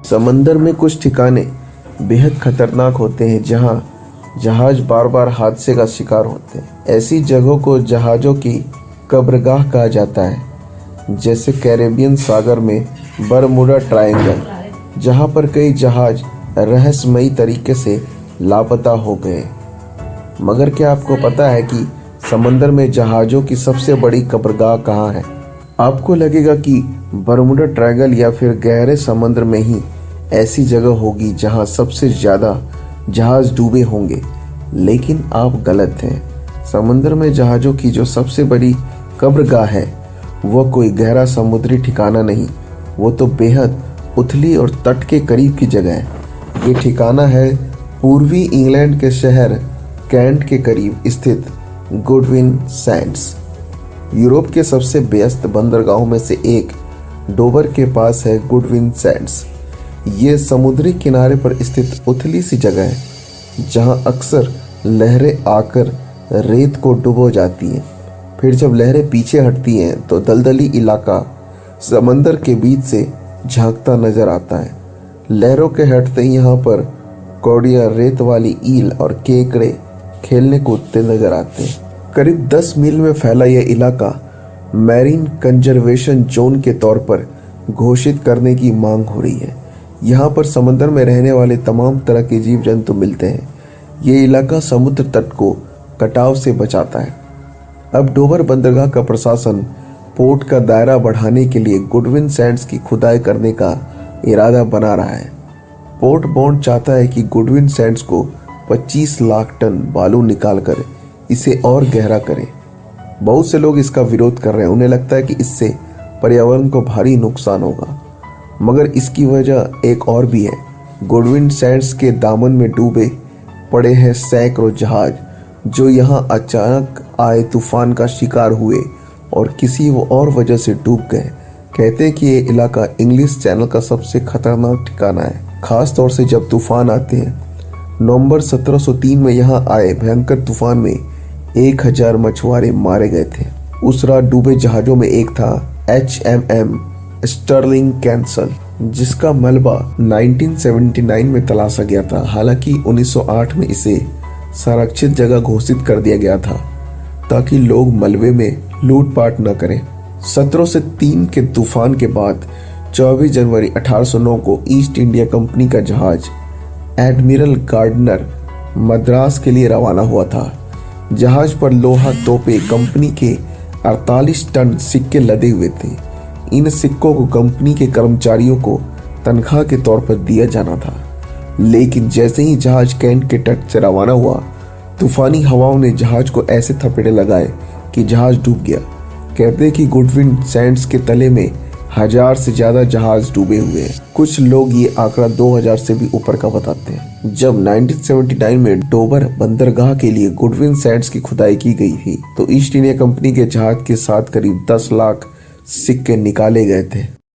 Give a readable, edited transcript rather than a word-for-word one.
समंदर में कुछ ठिकाने बेहद खतरनाक होते हैं जहां जहाज बार बार हादसे का शिकार होते हैं। ऐसी जगहों को जहाज़ों की कब्रगाह कहा जाता है, जैसे कैरेबियन सागर में बरमूडा ट्रायंगल, जहां पर कई जहाज रहस्यमयी तरीके से लापता हो गए। मगर क्या आपको पता है कि समंदर में जहाज़ों की सबसे बड़ी कब्रगाह कहाँ है? आपको लगेगा कि बरमूडा ट्रायंगल या फिर गहरे समुद्र में ही ऐसी जगह होगी जहां सबसे ज़्यादा जहाज डूबे होंगे, लेकिन आप गलत हैं। समंदर में जहाज़ों की जो सबसे बड़ी कब्रगाह है वह कोई गहरा समुद्री ठिकाना नहीं, वो तो बेहद उथली और तट के करीब की जगह है। ये ठिकाना है पूर्वी इंग्लैंड के शहर कैंट के करीब स्थित गुडविन सैंड्स। यूरोप के सबसे व्यस्त बंदरगाहों में से एक डोवर के पास है गुडविन सैंड्स। ये समुद्री किनारे पर स्थित उथली सी जगह है जहां अक्सर लहरें आकर रेत को डुबो जाती हैं। फिर जब लहरें पीछे हटती हैं तो दलदली इलाका समंदर के बीच से झांकता नजर आता है। लहरों के हटते ही यहाँ पर कौड़िया, रेत वाली ईल और केकड़े खेलने कूदते नजर आते हैं। करीब 10 मील में फैला यह इलाका मैरीन कंजर्वेशन जोन के तौर पर घोषित करने की मांग हो रही है। यहाँ पर समंदर में रहने वाले तमाम तरह के जीव जंतु मिलते हैं। ये इलाका समुद्र तट को कटाव से बचाता है। अब डोवर बंदरगाह का प्रशासन पोर्ट का दायरा बढ़ाने के लिए गुडविन सैंड्स की खुदाई करने का इरादा बना रहा है। पोर्ट बॉन्ड चाहता है कि गुडविन सैंड्स को 25 लाख टन बालू निकालकर इसे और गहरा करें। बहुत से लोग इसका विरोध कर रहे हैं। उन्हें लगता है कि इससे पर्यावरण को भारी नुकसान होगा, मगर इसकी वजह एक और भी है। गुडविन सैंड्स के दामन में डूबे पड़े हैं सैकड़ों जहाज जो यहाँ अचानक आए तूफान का शिकार हुए और किसी और वजह से डूब गए। कहते हैं कि ये इलाका इंग्लिश चैनल का सबसे खतरनाक ठिकाना है, खास तौर से जब तूफान आते हैं। नवंबर 1703 में यहाँ आए भयंकर तूफान में 1000 मछुआरे मारे गए थे। उस रात डूबे जहाजों में एक था HMM स्टर्लिंग कैंसल, जिसका मलबा 1979 में तलाशा गया था। हालांकि 1908 में इसे संरक्षित जगह घोषित कर दिया गया था ताकि लोग मलबे में लूटपाट न करें। 1703 के तूफान के बाद 24 जनवरी 1809 को ईस्ट इंडिया कंपनी का जहाज एडमिरल गार्डनर मद्रास के लिए रवाना हुआ था। जहाज पर लोहा, तोपें, कंपनी के 48 टन सिक्के लदे हुए थे। इन सिक्कों को कंपनी के कर्मचारियों को तनख्वाह के तौर पर दिया जाना था। लेकिन जैसे ही जहाज कैंट के तट से रवाना हुआ, तूफानी हवाओं ने जहाज को ऐसे थपेड़े लगाए कि जहाज डूब गया। कहते हैं कि गुडविन सैंड्स के तले में 1000 से ज्यादा जहाज डूबे हुए हैं। कुछ लोग ये आंकड़ा 2000 से भी ऊपर का बताते हैं। जब 1979 में डोवर बंदरगाह के लिए गुडविन सैंड्स की खुदाई की गई थी तो ईस्ट इंडिया कंपनी के जहाज के साथ करीब 10 लाख सिक्के निकाले गए थे।